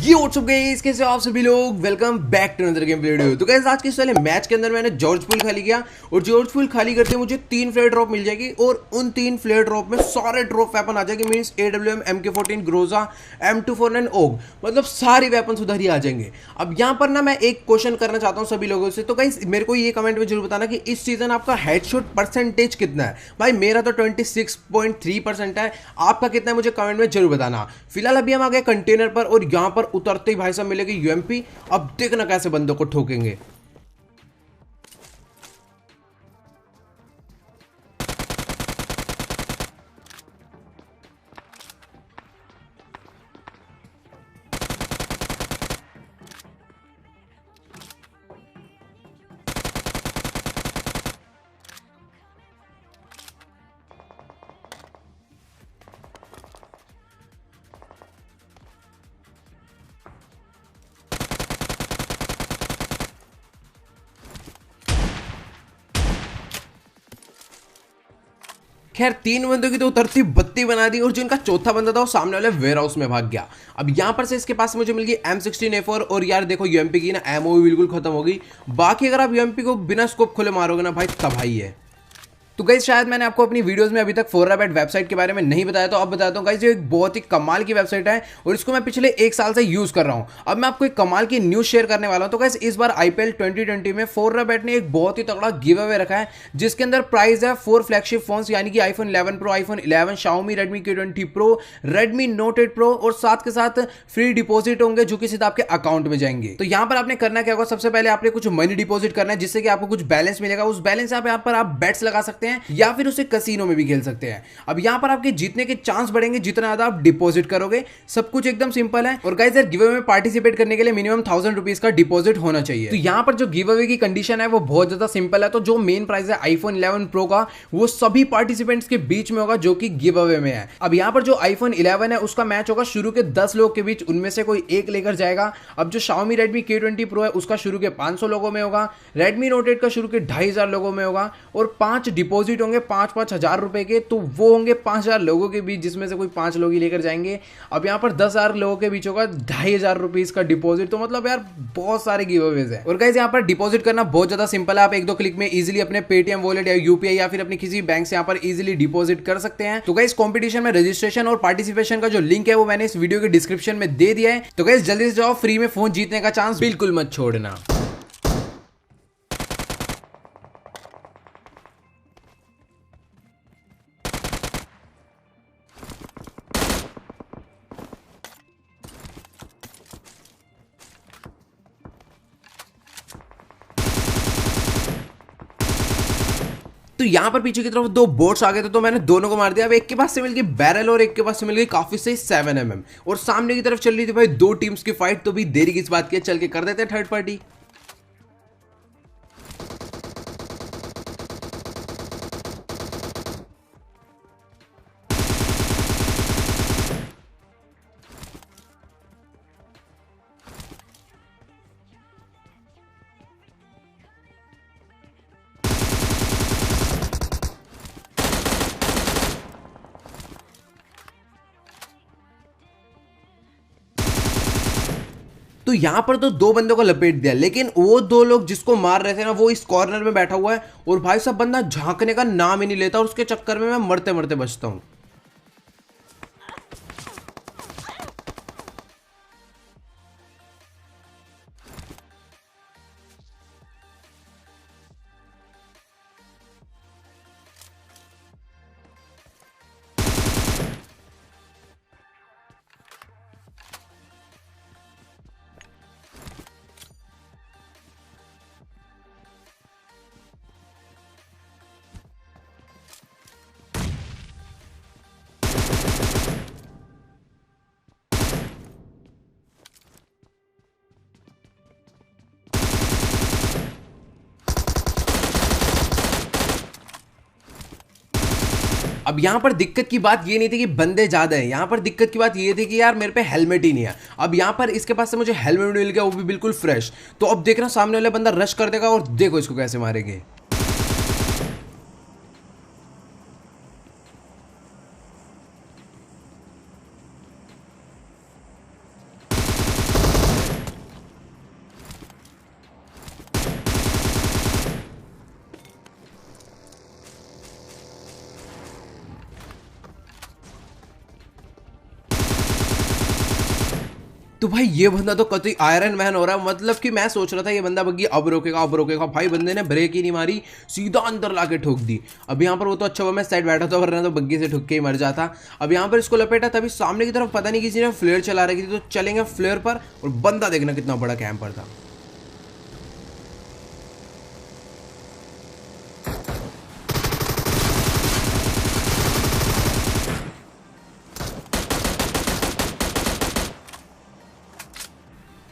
ये WhatsApp guys, कैसे हो आप सभी लोग। Welcome back to another game video. तो गाइस आज के इस वाले मैच के अंदर मैंने जॉर्ज पूल खाली किया और जॉर्ज पूल खाली करते मुझे 3 फ्लेयर ड्रॉप मिल जाएगी और उन 3 फ्लेयर ड्रॉप में सारे ड्रॉप वेपन आ जाएंगे। Means AWM, MK14, Groza, M249 ओग, मतलब सारी वेपन उधर ही आ जाएंगे। अब यहाँ पर ना मैं एक क्वेश्चन करना चाहता हूँ सभी लोगों से। तो गाइस मेरे को ये कमेंट में जरूर बताना कि इस सीजन आपका हेडशॉट परसेंटेज कितना है। भाई मेरा तो 26.3% है, आपका कितना है मुझे कमेंट में जरूर बताना। फिलहाल अभी हम आ गए कंटेनर पर और यहाँ पर उतरते ही भाई साहब मिलेगी यूएमपी। अब देखना कैसे बंदों को ठोकेंगे। खैर 3 बंदों की तो उतरती बत्ती बना दी और जो इनका चौथा बंदा था वो सामने वाले वेयर हाउस में भाग गया। अब यहां पर से इसके पास मुझे मिल गई M16A4 और यार देखो यूएमपी की ना एमओ भी बिल्कुल खत्म हो गई। बाकी अगर आप यूएमपी को बिना स्कोप खोले मारोगे ना भाई तबाही है। तो गाइस शायद मैंने आपको अपनी वीडियोस में अभी तक फोर्राबैट वेबसाइट के बारे में नहीं बताया, तो अब बताता हूँ गाइस। ये एक बहुत ही कमाल की वेबसाइट है और इसको मैं पिछले 1 साल से यूज कर रहा हूँ। अब मैं आपको एक कमाल की न्यूज शेयर करने वाला हूँ। तो गाइस इस बार IPL 2020 में फोर्राबैट ने एक बहुत ही तगड़ा गिव अवे रखा है जिसके अंदर प्राइस है 4 फ्लैगशिप फोन्स यानी कि iPhone 11 Pro, iPhone 11, Xiaomi Redmi K20 Pro, Redmi Note 8 Pro और साथ के साथ फ्री डिपॉजिट होंगे जो कि सीधा आपके अकाउंट में जाएंगे। तो यहाँ पर आपने करना क्या होगा, सबसे पहले आपने कुछ मनी डिपॉजिट करना है जिससे कि आपको कुछ बैलेंस मिलेगा। उस बैलेंस यहाँ पर आप बेट्स लगा सकते हैं या फिर उसे कसीनो में भी खेल सकते हैं। अब यहां पर आपके जीतने के चांस बढ़ेंगे जितना ज्यादा आप डिपॉजिट करोगे। सब कुछ एकदम सिंपल है। और गाइस यार गिव अवे में पार्टिसिपेट करने के लिए मिनिमम 1000 रुपीज का डिपॉजिट होना चाहिए। तो यहां पर जो गिव अवे की कंडीशन है वो बहुत ज्यादा सिंपल है। तो जो मेन प्राइस है iPhone 11 Pro का वो सभी पार्टिसिपेंट्स के बीच में होगा जो कि गिव अवे में है। अब यहां पर जो iPhone 11 है उसका मैच होगा शुरू के 10 लोग के बीच, उनमें से कोई एक लेकर जाएगा। अब जो Xiaomi Redmi K20 Pro है उसका शुरू के 500 लोगों में होगा, Redmi Note 8 का शुरू के 2500 लोगों में होगा और 5 डिपॉजिट होंगे 5-5 हजार रुपए के। तो वो होंगे 5000 लोगों के बीच जिसमें से कोई 5 लोग ही लेकर जाएंगे। अब यहाँ पर 10,000 लोगों के बीच होगा 2500 रुपीज का डिपॉजिट। तो मतलब यार बहुत सारे गिव अवेज है। और गाइस यहाँ पर डिपॉजिट करना बहुत ज्यादा सिंपल है। आप 1-2 क्लिक में इजीली अपने पेटीएम वॉलेट या यूपीआई या फिर अपनी किसी बैंक से यहाँ पर इजीली डिपॉजिट कर सकते हैं। तो गाइस कंपटीशन में रजिस्ट्रेशन और पार्टिसिपेशन का जो लिंक है वो मैंने इस वीडियो के डिस्क्रिप्शन में दे दिया है। तो गाइस जल्दी से जाओ, फ्री में फोन जीतने का चांस बिल्कुल मत छोड़ना। तो यहां पर पीछे की तरफ 2 बोट्स आ गए थे तो मैंने दोनों को मार दिया। अब एक के पास से मिल गई बैरल और एक के पास से मिल गई काफी सही 7mm और सामने की तरफ चल रही थी भाई 2 टीम्स की फाइट। तो भी देरी किस बात की, चल के कर देते हैं थर्ड पार्टी। तो यहां पर तो 2 बंदों को लपेट दिया, लेकिन वो 2 लोग जिसको मार रहे थे ना वो इस कॉर्नर में बैठा हुआ है और भाई साहब बंदा झांकने का नाम ही नहीं लेता और उसके चक्कर में मैं मरते मरते बचता हूं। अब यहाँ पर दिक्कत की बात ये नहीं थी कि बंदे ज्यादा हैं, यहाँ पर दिक्कत की बात ये थी कि यार मेरे पे हेलमेट ही नहीं है। अब यहाँ पर इसके पास से मुझे हेलमेट मिल गया, वो भी बिल्कुल फ्रेश। तो अब देख रहा सामने वाला बंदा रश कर देगा और देखो इसको कैसे मारेंगे। तो भाई ये बंदा तो कतई आयरन मैन हो रहा है। मतलब कि मैं सोच रहा था ये बंदा बग्गी अब रोकेगा अब रोकेगा, भाई बंदे ने ब्रेक ही नहीं मारी, सीधा अंदर लाके ठोक दी। अब यहाँ पर वो तो अच्छा हुआ मैं साइड बैठा था, वरना तो बग्गी से ठुक के ही मर जाता। अब यहाँ पर इसको लपेटा, तभी सामने की तरफ पता नहीं किसी ने फ्लेयर चला रखी थी, तो चलेंगे फ्लेयर पर। और बंदा देखना कितना बड़ा कैंपर था।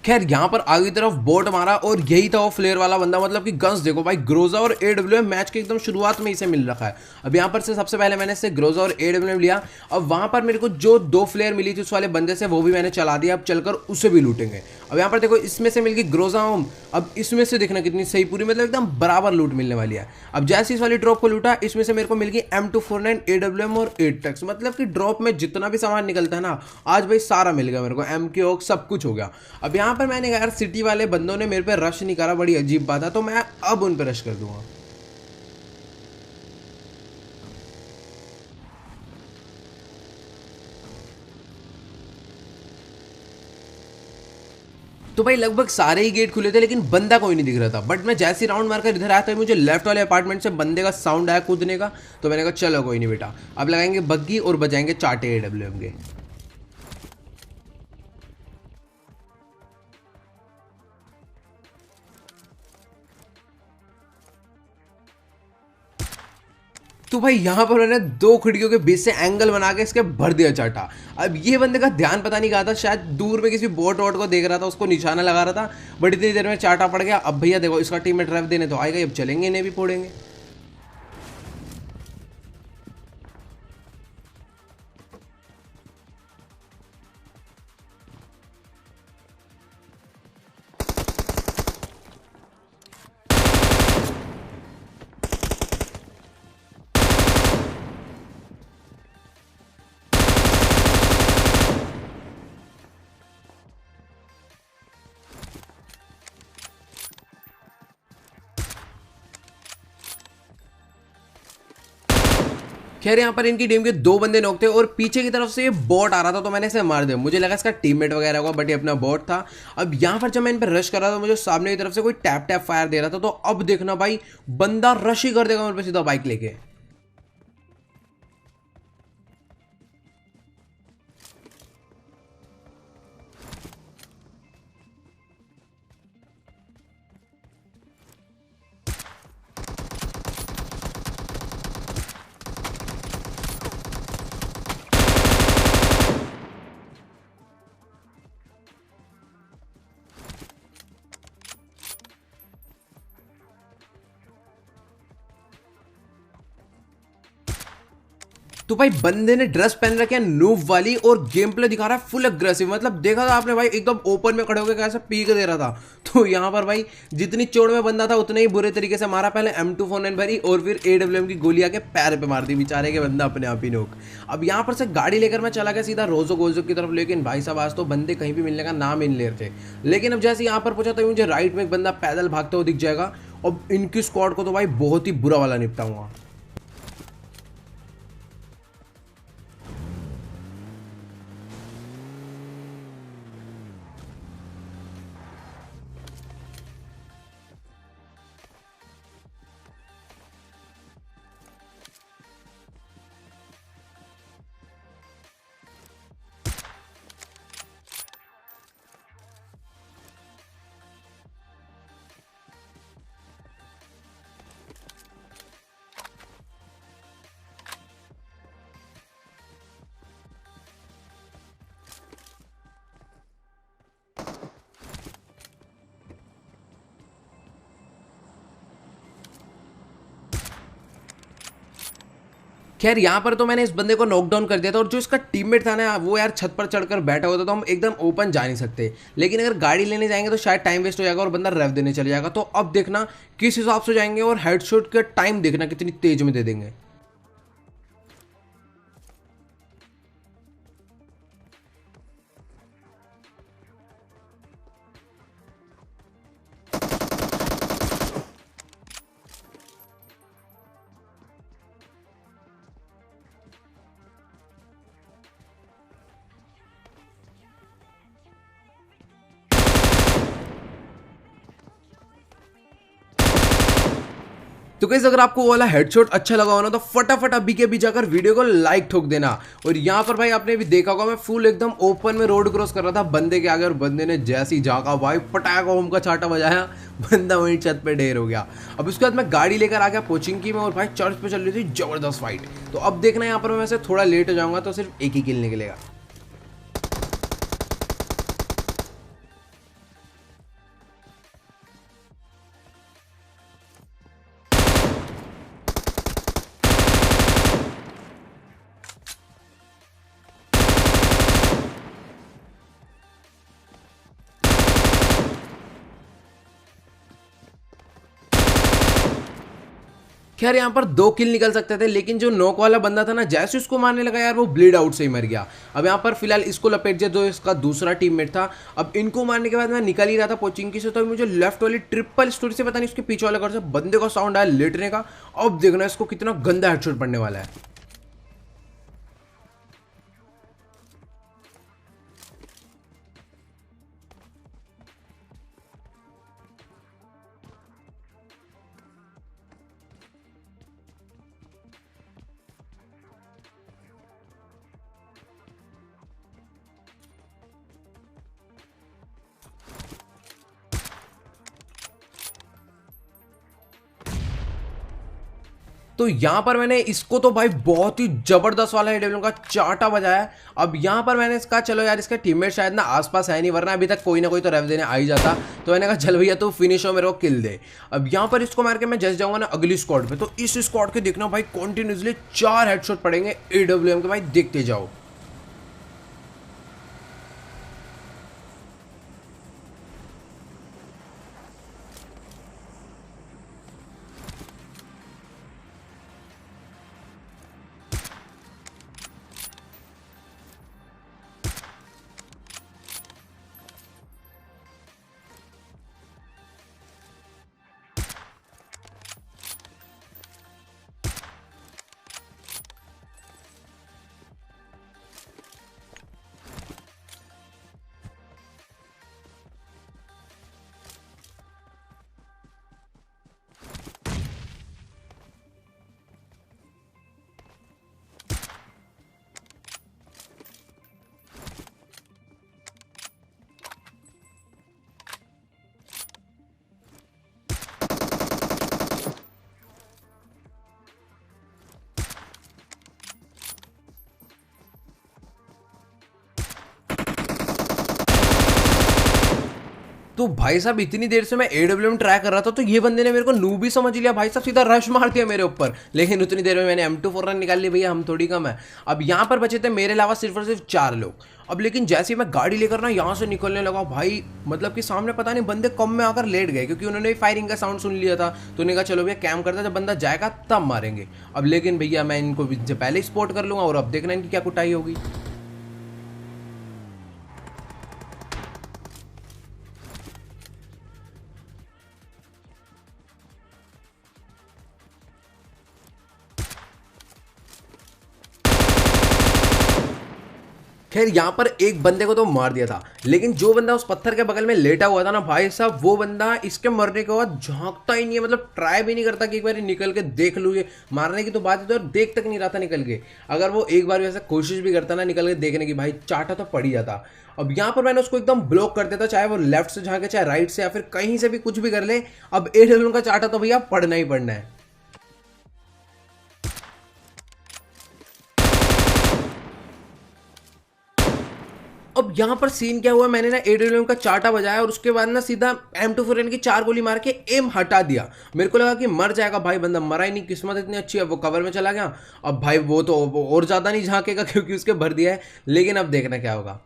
खैर यहाँ पर आगे की तरफ बोट मारा और यही था वो फ्लेयर वाला बंदा। मतलब कि गन्स देखो भाई, ग्रोजा और एडब्ल्यूएम मैच के एकदम शुरुआत में इसे मिल रखा है। अब यहाँ पर से सबसे पहले मैंने इससे ग्रोजा और एडब्ल्यूएम लिया। अब वहां पर मेरे को जो 2 फ्लेयर मिली थी उस वाले बंदे से, वो भी मैंने चला दिया। अब चलकर उसे भी लूटेंगे। अब यहाँ पर देखो इसमें से मिल गई ग्रोजा होम। अब इसमें से देखना कितनी सही पूरी, मतलब एकदम बराबर लूट मिलने वाली है। अब जैसे इस वाली ड्रॉप को लूटा, इसमें से मेरे को मिल गई M249 एडब्ल्यूएम और 8 टैक्स। मतलब कि ड्रॉप में जितना भी सामान निकलता है ना, आज भाई सारा मिल गया मेरे को, एम के ओक सब कुछ हो गया। अब यहाँ पर मैंने यार सिटी वाले बंदों ने मेरे पे रश नहीं करा, बड़ी अजीब बात है, तो मैं अब उन पे रश कर दूंगा। तो भाई लगभग सारे ही गेट खुले थे, लेकिन बंदा कोई नहीं दिख रहा था। बट मैं जैसे राउंड मारकर इधर आया था, मुझे लेफ्ट वाले अपार्टमेंट से बंदे का साउंड आया कूदने का। तो मैंने कहा चलो कोई नहीं बेटा, अब लगाएंगे बग्गी और बजाएंगे चाटे एडब्ल्यूएम के। तो भाई यहाँ पर मैंने 2 खिड़कियों के बीच से एंगल बना के इसके भर दिया चाटा। अब ये बंदे का ध्यान पता नहीं कहा था, शायद दूर में किसी बोट वोट को देख रहा था, उसको निशाना लगा रहा था। बट इतनी देर में चाटा पड़ गया। अब भैया देखो इसका टीम में ड्राइव देने तो आएगा, अब चलेंगे इन्हें भी फोड़ेंगे। खैर यहाँ पर इनकी टीम के 2 बंदे नॉक थे और पीछे की तरफ से ये बॉट आ रहा था, तो मैंने इसे मार दिया। मुझे लगा इसका टीममेट वगैरह होगा, बट ये अपना बॉट था। अब यहाँ पर जब मैं इन पर रश कर रहा था, मुझे सामने की तरफ से कोई टैप टैप फायर दे रहा था। तो अब देखना भाई, बंदा रश ही कर देगा मेरे पे सीधा बाइक लेके। तो भाई बंदे ने ड्रेस पहन रखी है नूब वाली और गेम प्ले दिखा रहा है फुल अग्रेसिव। मतलब देखा था आपने भाई, एकदम ओपन में खड़े होकर कैसे पीक दे रहा था। तो यहाँ पर भाई जितनी चोट में बंदा था उतने ही बुरे तरीके से मारा। पहले M249 भरी और फिर एडब्ल्यूएम की गोली आके पैर पे मार दी बेचारे के, बंदा अपने आप ही नोक। अब यहाँ पर से गाड़ी लेकर मैं चला गया सीधा रोजो गोजो की तरफ, लेकिन भाई साहब आज तो बंदे कहीं भी मिलने का नाम ही नहीं ले रहे थे। लेकिन अब जैसे यहाँ पर पहुंचा तो मुझे राइट में एक बंदा पैदल भागते हुए दिख जाएगा। अब इनकी स्क्वाड को तो भाई बहुत ही बुरा वाला निपटाऊंगा। खैर यहाँ पर तो मैंने इस बंदे को नॉकडाउन कर दिया था, और जो इसका टीममेट था ना, वो यार छत पर चढ़कर बैठा हुआ था, तो हम एकदम ओपन जा नहीं सकते। लेकिन अगर गाड़ी लेने जाएंगे तो शायद टाइम वेस्ट हो जाएगा और बंदा रेव देने चले जाएगा। तो अब देखना किस हिसाब से जाएंगे, और हेडशॉट का टाइम देखना कितनी तेज में दे देंगे। तो गाइस अगर आपको वो वाला हेडशॉट अच्छा लगा हो ना तो फटाफट अभी के अभी जाकर वीडियो को लाइक ठोक देना। और यहाँ पर भाई आपने भी देखा होगा मैं फुल एकदम ओपन में रोड क्रॉस कर रहा था बंदे के आगे, और बंदे ने जैसे ही झाँका भाई पटाखा होम का छाटा बजाया, बंदा वहीं छत पे ढेर हो गया। अब उसके बाद मैं गाड़ी लेकर आ गया कोचिंग की में, और भाई चर्च पे चल रही थी जबरदस्त फाइट। तो अब देखना यहाँ पर मैं वैसे थोड़ा लेट हो जाऊंगा तो सिर्फ एक ही किल निकलेगा। खैर यहाँ पर 2 किल निकल सकते थे, लेकिन जो नॉक वाला बंदा था ना जैसे उसको मारने लगा यार वो ब्लीड आउट से ही मर गया। अब यहाँ पर फिलहाल इसको लपेट दिया जो इसका दूसरा टीममेट था। अब इनको मारने के बाद मैं निकल ही रहा था कोचिंग की से, तो मुझे लेफ्ट वाली ट्रिपल स्टोरी से पता नहीं उसके पीछे वाले घर से बंदे का साउंड आया लेटने का। अब देखना इसको कितना गंदा हेडशॉट पड़ने वाला है। तो यहाँ पर मैंने इसको तो भाई बहुत ही जबरदस्त वाला एडब्ल्यूएम का चाटा बजाया। अब यहाँ पर मैंने इसका चलो यार इसका टीममेट शायद ना आसपास है नहीं, वरना अभी तक कोई ना कोई तो रेव देने आ ही जाता। तो मैंने कहा चल भैया तू फिनिश हो, मेरे को किल दे। अब यहाँ पर इसको मार के मैं जैसे जाऊंगा ना अगली स्क्वाड पे, तो इस स्क्वाड के देखना भाई कॉन्टिन्यूसली 4 हेडशॉट पड़ेंगे एडब्ल्यूएम के, भाई देखते जाओ। तो भाई साहब इतनी देर से मैं एडब्ल्यूएम ट्राई कर रहा था, तो ये बंदे ने मेरे को नूब भी समझ लिया भाई साहब, सीधा रश मार दिया मेरे ऊपर। लेकिन उतनी देर में मैंने M24 रन निकाल ली, भैया हम थोड़ी कम है। अब यहाँ पर बचे थे मेरे अलावा सिर्फ और सिर्फ 4 लोग। अब लेकिन जैसे ही मैं गाड़ी लेकर ना यहाँ से निकलने लगा भाई, मतलब कि सामने पता नहीं बंदे कम में आकर लेट गए, क्योंकि उन्होंने फायरिंग का साउंड सुन लिया था। तो उन्होंने कहा चलो भैया कैम करता, जब बंदा जाएगा तब मारेंगे। अब लेकिन भैया मैं इनको पहले ही स्पॉट कर लूंगा, और अब देखना इनकी क्या कुटाई होगी। खैर यहाँ पर एक बंदे को तो मार दिया था, लेकिन जो बंदा उस पत्थर के बगल में लेटा हुआ था ना भाई साहब, वो बंदा इसके मरने के बाद झांकता ही नहीं है, मतलब ट्राई भी नहीं करता कि एक बार निकल के देख लूँ। ये मारने की तो बात है, तो देख तक नहीं रहा था निकल के। अगर वो एक बार वैसे कोशिश भी करता ना निकल के देखने की, भाई चाटा तो पड़ ही जाता। अब यहाँ पर मैंने उसको एकदम ब्लॉक कर दिया था, चाहे वो लेफ्ट से झांके चाहे राइट से या फिर कहीं से भी कुछ भी कर ले। अब एडब्ल्यूएम का चाटा तो भैया पड़ना ही पड़ना है। अब यहाँ पर सीन क्या हुआ, मैंने ना एडब्ल्यूएम का चाटा बजाया और उसके बाद ना सीधा M24 की 4 गोली मार के एम हटा दिया। मेरे को लगा कि मर जाएगा, भाई बंदा मरा ही नहीं, किस्मत इतनी अच्छी है वो कवर में चला गया। अब भाई वो तो और ज्यादा नहीं झांकेगा क्योंकि उसके भर दिया है, लेकिन अब देखना क्या होगा।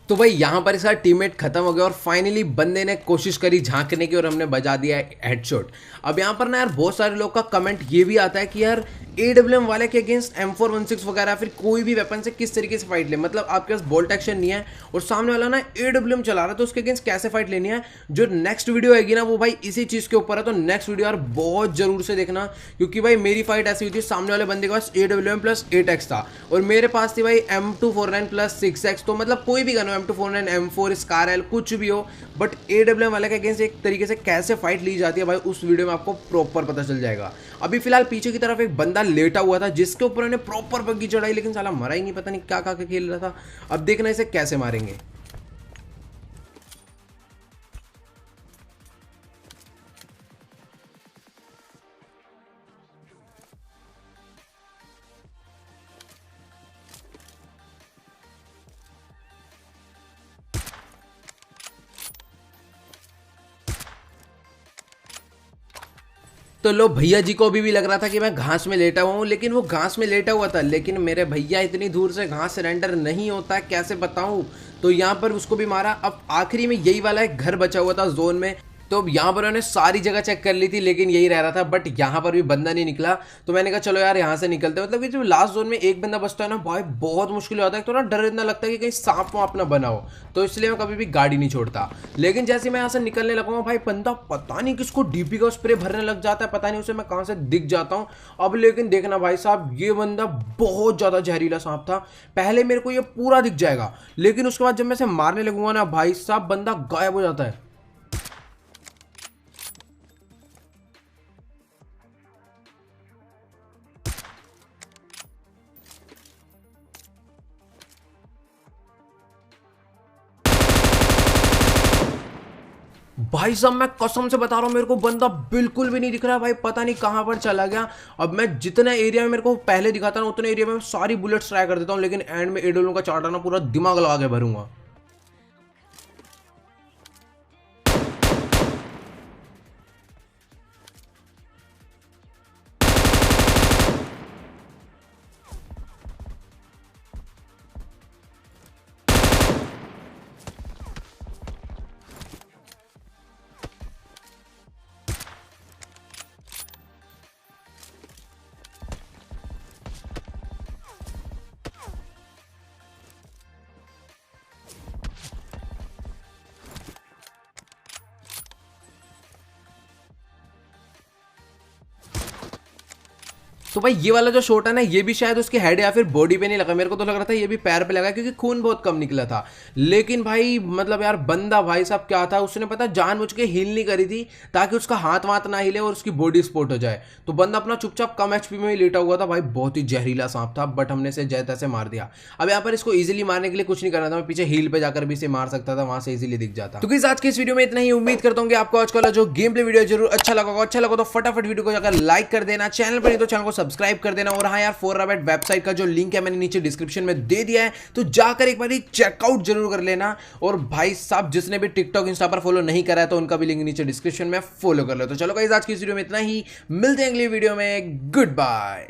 तो भाई यहाँ पर इसका टीममेट खत्म हो गया और फाइनली बंदे ने कोशिश करी झांकने की और हमने बजा दिया हेडशॉट। अब यहाँ पर ना यार बहुत सारे लोग का कमेंट ये भी आता है कि यार एडब्ल्यूएम वाले के अगेंस्ट M416 वगैरह फिर कोई भी वेपन से किस तरीके से फाइट ले, मतलब आपके पास बोल्ट एक्शन नहीं है और सामने वाला ना एडब्ल्यूएम चला रहा है, तो उसके अगेंस्ट कैसे फाइट लेनी है। जो नेक्स्ट वीडियो आएगी ना वो भाई इसी चीज़ के ऊपर है, तो नेक्स्ट वीडियो यार बहुत जरूर से देखना, क्योंकि भाई मेरी फाइट ऐसी हुई थी, सामने वाले बंदे के पास एडब्ल्यूएम प्लस 8x था और मेरे पास थी भाई M249 प्लस 6x, तो मतलब कोई भी गन हो M249 M4 स्कारएल कुछ भी हो, बट AWM वाले के अगेंस्ट एक तरीके से कैसे फाइट ली जाती है भाई उस वीडियो में आपको प्रॉपर पता चल जाएगा। अभी फिलहाल पीछे की तरफ एक बंदा लेटा हुआ था जिसके ऊपर उन्होंने प्रॉपर बग्गी चढ़ाई, लेकिन साला मरा ही नहीं, पता नहीं क्या क्या खेल रहा था। अब देखना इसे कैसे मारेंगे। तो लो भैया जी को भी लग रहा था कि मैं घास में लेटा हुआ हूँ, लेकिन वो घास में लेटा हुआ था, लेकिन मेरे भैया इतनी दूर से घास सरेंडर नहीं होता है, कैसे बताऊँ। तो यहाँ पर उसको भी मारा। अब आखिरी में यही वाला एक घर बचा हुआ था जोन में, तो यहाँ पर उन्होंने सारी जगह चेक कर ली थी लेकिन यही रह रहा था, बट यहाँ पर भी बंदा नहीं निकला। तो मैंने कहा चलो यार यहाँ से निकलते हैं। मतलब कि जो लास्ट जोन में एक बंदा बचता है ना भाई बहुत मुश्किल होता है, तो ना डर इतना लगता है कि कहीं सांप वाप ना बना हो, तो इसलिए मैं कभी भी गाड़ी नहीं छोड़ता। लेकिन जैसे मैं यहाँ से निकलने लगा भाई बंदा पता नहीं किसको डीपी का स्प्रे भरने लग जाता है, पता नहीं उसे मैं कहाँ से दिख जाता हूँ। अब लेकिन देखना भाई साहब, ये बंदा बहुत ज्यादा जहरीला सांप था। पहले मेरे को ये पूरा दिख जाएगा, लेकिन उसके बाद जब मैं इसे मारने लगूंगा ना भाई साहब बंदा गायब हो जाता है। भाई साहब मैं कसम से बता रहा हूँ मेरे को बंदा बिल्कुल भी नहीं दिख रहा भाई, पता नहीं कहाँ पर चला गया। अब मैं जितना एरिया में मेरे को पहले दिखाता ना उतने एरिया में मैं सारी बुलेट्स ट्राई कर देता हूँ, लेकिन एंड में एडोलों का चार्टर ना पूरा दिमाग लगा के भरूंगा। तो भाई ये वाला जो शॉट है ना ये भी शायद उसके हेड या फिर बॉडी पे नहीं लगा, मेरे को तो लग रहा था ये भी पैर पे लगा क्योंकि खून बहुत कम निकला था। लेकिन भाई मतलब यार बंदा भाई साहब क्या था, उसने पता जानबूझ के हील नहीं करी थी ताकि उसका हाथ वाथ ना हिले और उसकी बॉडी स्पॉट हो जाए। तो बंदा अपना चुपचाप कम एचपी में ही लेटा हुआ था भाई, बहुत ही जहरीला सांप था, बट हमने इसे जय तैसे मार दिया। अब यहाँ पर इसको इजिली मारने के लिए कुछ नहीं करना था, मैं पीछे हील पे जाकर भी इसे मार सकता था, वहां से इजिली दिख जाता। तो गाइस आज की इस वीडियो में इतना ही। उम्मीद करता हूँ कि आपको आज का जो गेम प्ले वीडियो जरूर अच्छा लगा तो फटाफट वीडियो को जाकर लाइक कर देना, चैनल पर नहीं तो चैनल को सब्सक्राइब कर देना। और हाँ यार 4Rabbit वेबसाइट का जो लिंक है मैंने नीचे डिस्क्रिप्शन में दे दिया है, तो जाकर एक बार चेकआउट जरूर कर लेना। और भाई साहब जिसने भी टिकटॉक इंस्टा पर फॉलो नहीं करा है तो उनका भी लिंक नीचे डिस्क्रिप्शन में फॉलो कर लो। तो चलो गाइस आज की इस वीडियो में इतना ही, मिलते हैं अगली वीडियो में, गुड बाय।